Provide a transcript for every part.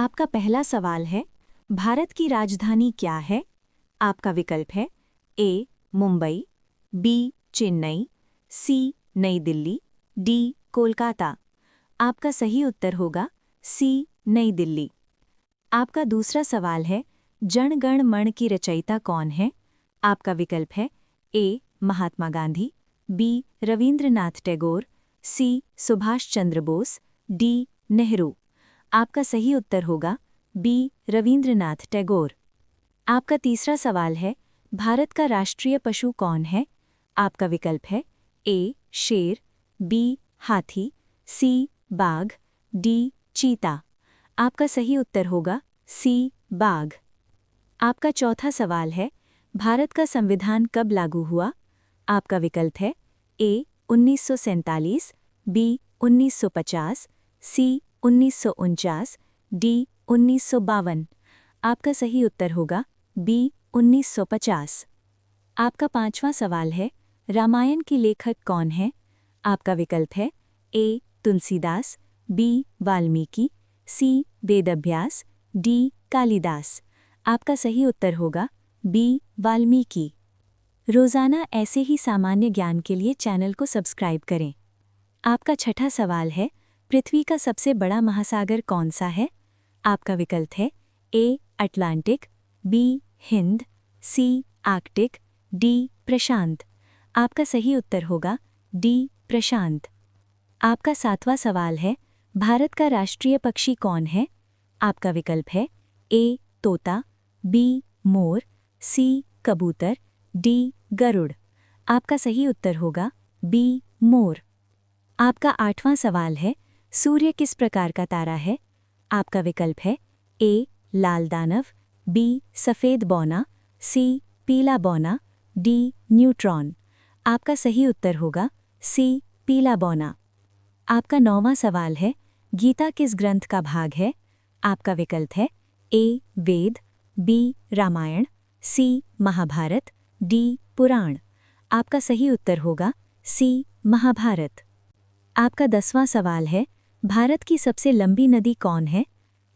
आपका पहला सवाल है, भारत की राजधानी क्या है? आपका विकल्प है ए. मुंबई, बी. चेन्नई, सी. नई दिल्ली, डी. कोलकाता। आपका सही उत्तर होगा सी. नई दिल्ली। आपका दूसरा सवाल है, जन गण मन की रचयिता कौन है? आपका विकल्प है ए. महात्मा गांधी, बी. रवींद्रनाथ टैगोर, सी. सुभाष चंद्र बोस, डी. नेहरू। आपका सही उत्तर होगा बी. रवींद्रनाथ टैगोर। आपका तीसरा सवाल है, भारत का राष्ट्रीय पशु कौन है? आपका विकल्प है ए. शेर, बी. हाथी, सी. बाघ, डी. चीता। आपका सही उत्तर होगा सी. बाघ। आपका चौथा सवाल है, भारत का संविधान कब लागू हुआ? आपका विकल्प है ए. 1947, बी. 1950, सी. 1949, डी. 1952। आपका सही उत्तर होगा बी. 1950। आपका पांचवा सवाल है, रामायण की लेखक कौन है? आपका विकल्प है ए. तुलसीदास, बी. वाल्मीकि, सी. वेदव्यास, डी. कालिदास। आपका सही उत्तर होगा बी. वाल्मीकि। रोजाना ऐसे ही सामान्य ज्ञान के लिए चैनल को सब्सक्राइब करें। आपका छठा सवाल है, पृथ्वी का सबसे बड़ा महासागर कौन सा है? आपका विकल्प है A. Atlantic, B. Hind, C. Arctic, D. प्रशांत। आपका सही उत्तर होगा डी. प्रशांत। आपका सातवां सवाल है, भारत का राष्ट्रीय पक्षी कौन है? आपका विकल्प है ए. तोता, बी. मोर, सी. कबूतर, डी. गरुड़। आपका सही उत्तर होगा बी. मोर। आपका आठवां सवाल है, सूर्य किस प्रकार का तारा है? आपका विकल्प है ए. लाल दानव, बी. सफ़ेद बौना, सी. पीला बौना, डी. न्यूट्रॉन। आपका सही उत्तर होगा सी. पीला बौना। आपका नौवां सवाल है, गीता किस ग्रंथ का भाग है? आपका विकल्प है ए. वेद, बी. रामायण, सी. महाभारत, डी. पुराण। आपका सही उत्तर होगा सी. महाभारत। आपका 10वां सवाल है, भारत की सबसे लंबी नदी कौन है?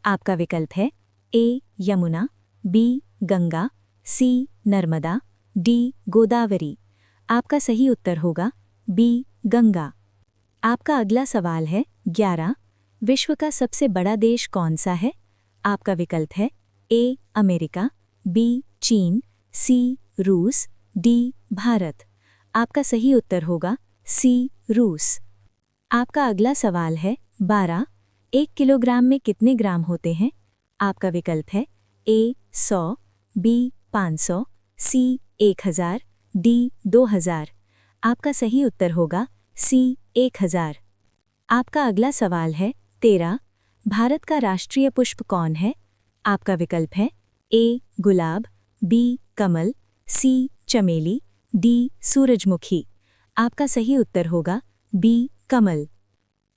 आपका विकल्प है ए. यमुना, बी. गंगा, सी. नर्मदा, डी. गोदावरी। आपका सही उत्तर होगा बी. गंगा। आपका अगला सवाल है 11, विश्व का सबसे बड़ा देश कौन सा है? आपका विकल्प है ए. America, B. चीन, सी. रूस, डी. भारत। आपका सही उत्तर होगा सी. रूस। आपका अगला सवाल है 12, 1 किलोग्राम में कितने ग्राम होते हैं? आपका विकल्प है ए. 100, बी. 500, सी. 1000, डी. 2000। आपका सही उत्तर होगा सी. 1000। आपका अगला सवाल है 13, भारत का राष्ट्रीय पुष्प कौन है? आपका विकल्प है ए. गुलाब, बी. कमल, सी. चमेली, डी. सूरजमुखी। आपका सही उत्तर होगा बी. कमल।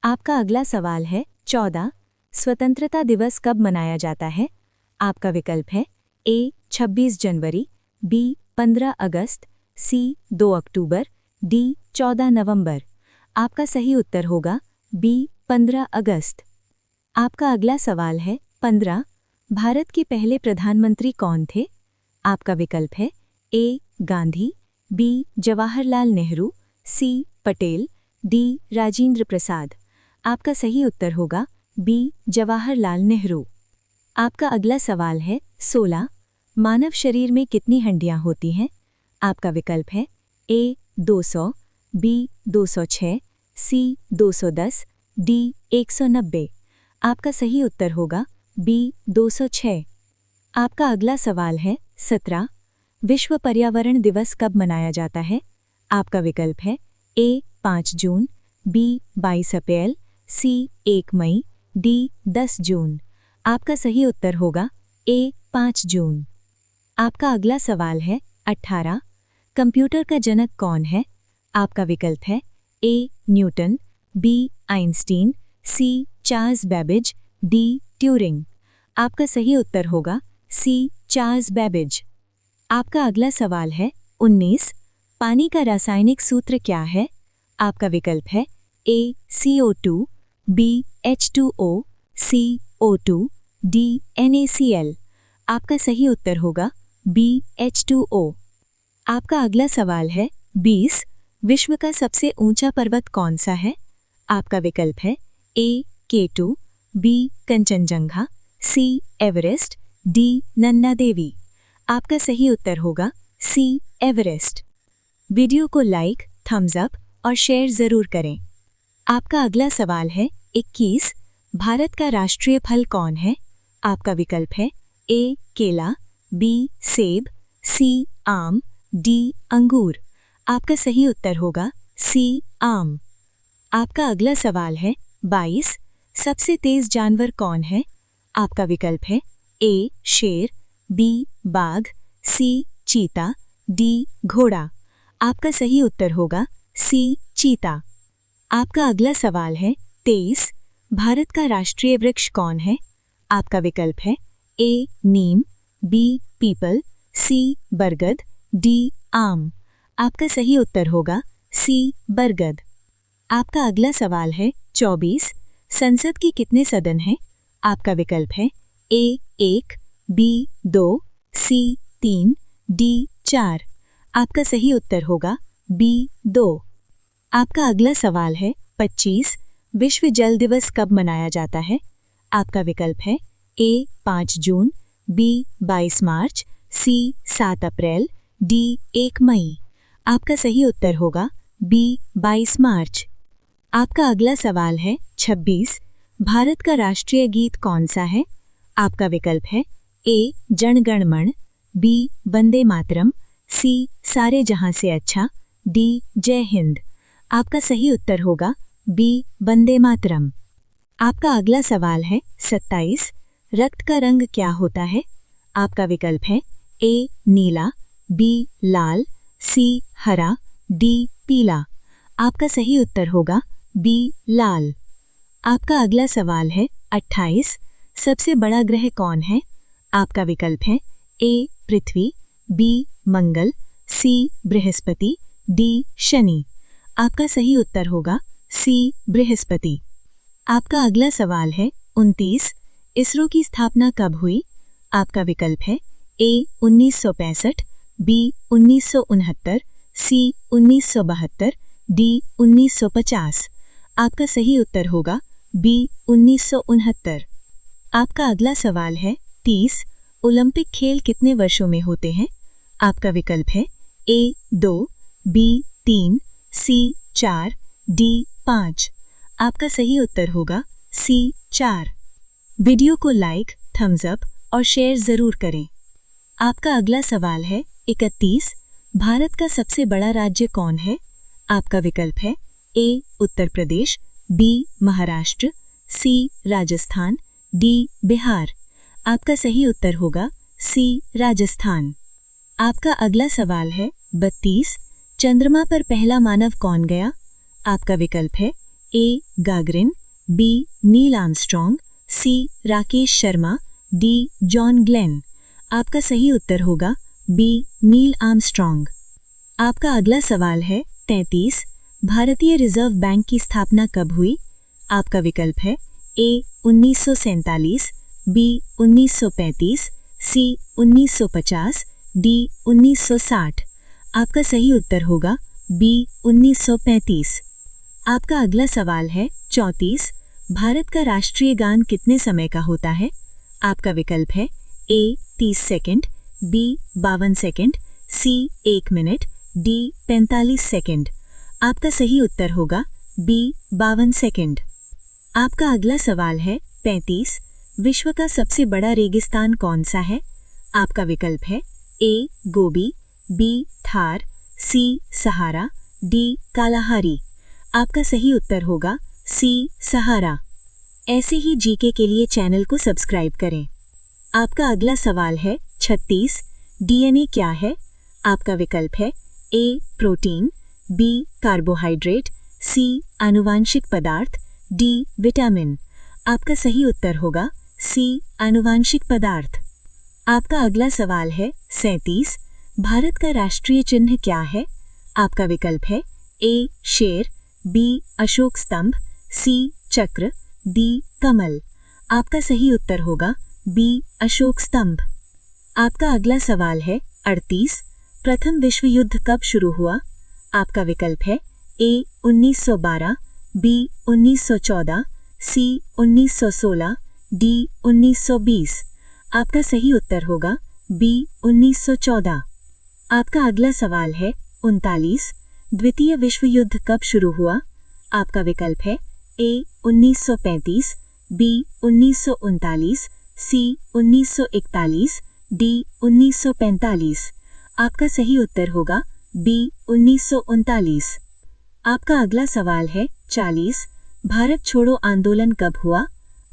आपका अगला सवाल है 14, स्वतंत्रता दिवस कब मनाया जाता है? आपका विकल्प है ए. 26 जनवरी, बी. 15 अगस्त, सी. 2 अक्टूबर, डी. 14 नवंबर। आपका सही उत्तर होगा बी. 15 अगस्त। आपका अगला सवाल है 15, भारत के पहले प्रधानमंत्री कौन थे? आपका विकल्प है ए. गांधी, बी. जवाहरलाल नेहरू, सी. पटेल, डी. राजेंद्र प्रसाद। आपका सही उत्तर होगा बी. जवाहरलाल नेहरू। आपका अगला सवाल है 16, मानव शरीर में कितनी हड्डियां होती हैं? आपका विकल्प है ए. 200, बी. 206, सी. 210, डी. 190। आपका सही उत्तर होगा बी. 206। आपका अगला सवाल है 17, विश्व पर्यावरण दिवस कब मनाया जाता है? आपका विकल्प है ए. 5 जून, बी. 22 अप्रैल, सी. 1 मई, डी. 10 जून। आपका सही उत्तर होगा ए. 5 जून। आपका अगला सवाल है 18, कंप्यूटर का जनक कौन है? आपका विकल्प है A. Newton, B. Einstein, C. Charles Babbage, D. Turing. आपका सही उत्तर होगा सी. Charles Babbage. आपका अगला सवाल है 19, पानी का रासायनिक सूत्र क्या है? आपका विकल्प है A. CO2, B. H2O, C. O2, D NaCl। आपका सही उत्तर होगा बी H2O। आपका अगला सवाल है 20। विश्व का सबसे ऊंचा पर्वत कौन सा है? आपका विकल्प है ए K2, बी कंचनजंगा, सी एवरेस्ट, डी नंदा देवी। आपका सही उत्तर होगा सी एवरेस्ट। वीडियो को लाइक, थम्स अप और शेयर जरूर करें। आपका अगला सवाल है 21। भारत का राष्ट्रीय फल कौन है? आपका विकल्प है ए केला, बी सेब, सी आम, डी अंगूर। आपका सही उत्तर होगा सी आम। आपका अगला सवाल है 22। सबसे तेज जानवर कौन है? आपका विकल्प है ए शेर, बी बाघ, सी चीता, डी घोड़ा। आपका सही उत्तर होगा सी चीता। आपका अगला सवाल है 23। भारत का राष्ट्रीय वृक्ष कौन है? आपका विकल्प है ए नीम, बी पीपल, सी बरगद, डी आम। आपका सही उत्तर होगा सी बरगद। आपका अगला सवाल है 24। संसद के कितने सदन हैं? आपका विकल्प है ए 1, बी 2, सी 3, डी 4। आपका सही उत्तर होगा बी 2। आपका अगला सवाल है 25। विश्व जल दिवस कब मनाया जाता है? आपका विकल्प है ए 5 जून, बी 22 मार्च, सी 7 अप्रैल, डी 1 मई। आपका सही उत्तर होगा बी 22 मार्च। आपका अगला सवाल है 26। भारत का राष्ट्रीय गीत कौन सा है? आपका विकल्प है ए जन गण मन, बी वंदे मातरम, सी सारे जहां से अच्छा, डी जय हिंद। आपका सही उत्तर होगा बी वंदे मातरम। आपका अगला सवाल है 27। रक्त का रंग क्या होता है? आपका विकल्प है ए नीला, बी लाल, सी हरा, डी पीला। आपका सही उत्तर होगा बी लाल। आपका अगला सवाल है 28। सबसे बड़ा ग्रह कौन है? आपका विकल्प है ए पृथ्वी, बी मंगल, सी बृहस्पति, डी शनि। आपका सही उत्तर होगा सी बृहस्पति। आपका अगला सवाल है 29। इसरो की स्थापना कब हुई? आपका विकल्प है ए 1965, बी 1969, सी 1972, डी 1950। आपका सही उत्तर होगा बी 1969। आपका अगला सवाल है 30। ओलंपिक खेल कितने वर्षों में होते हैं? आपका विकल्प है ए 2, बी 3, सी 4, डी 5। आपका सही उत्तर होगा सी 4। वीडियो को लाइक, थम्स अप और शेयर जरूर करें। आपका अगला सवाल है 31। भारत का सबसे बड़ा राज्य कौन है? आपका विकल्प है ए उत्तर प्रदेश, बी महाराष्ट्र, सी राजस्थान, डी बिहार। आपका सही उत्तर होगा सी राजस्थान। आपका अगला सवाल है 32। चंद्रमा पर पहला मानव कौन गया? आपका विकल्प है A Gagarin, B Neil Armstrong, C Rakesh Sharma, D John Glenn. आपका सही उत्तर होगा बी नील आर्मस्ट्रॉन्ग। आपका अगला सवाल है 33। भारतीय रिजर्व बैंक की स्थापना कब हुई? आपका विकल्प है ए 1947, बी 1935, सी 1950, डी 1960। आपका सही उत्तर होगा बी 1935। आपका अगला सवाल है 34। भारत का राष्ट्रीय गान कितने समय का होता है? आपका विकल्प है ए 30 सेकंड, बी 52 सेकंड, सी 1 मिनट, डी 45 सेकंड। आपका सही उत्तर होगा बी 52 सेकंड। आपका अगला सवाल है 35। विश्व का सबसे बड़ा रेगिस्तान कौन सा है? आपका विकल्प है ए गोबी, बी थार, सी सहारा, डी कालाहारी। आपका सही उत्तर होगा सी सहारा। ऐसे ही जीके के लिए चैनल को सब्सक्राइब करें। आपका अगला सवाल है 36। डीएनए क्या है? आपका विकल्प है ए प्रोटीन, बी कार्बोहाइड्रेट, सी आनुवांशिक पदार्थ, डी विटामिन। आपका सही उत्तर होगा सी आनुवांशिक पदार्थ। आपका अगला सवाल है 37। भारत का राष्ट्रीय चिन्ह क्या है? आपका विकल्प है ए शेर, बी अशोक स्तंभ, सी चक्र, डी कमल। आपका सही उत्तर होगा बी अशोक स्तंभ। आपका अगला सवाल है 38। प्रथम विश्व युद्ध कब शुरू हुआ? आपका विकल्प है ए 1912, बी 1914, सी 1916, डी 1920। आपका सही उत्तर होगा बी 1914। आपका अगला सवाल है 39। द्वितीय विश्व युद्ध कब शुरू हुआ? आपका विकल्प है ए 1935, बी 1939, सी 1941, डी 1945। आपका सही उत्तर होगा बी 1939। आपका अगला सवाल है 40। भारत छोड़ो आंदोलन कब हुआ?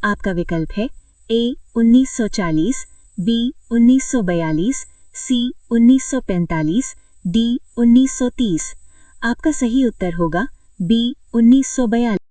आपका विकल्प है ए 1940, बी 1942, सी 1945, डी 1930। आपका सही उत्तर होगा बी 1942।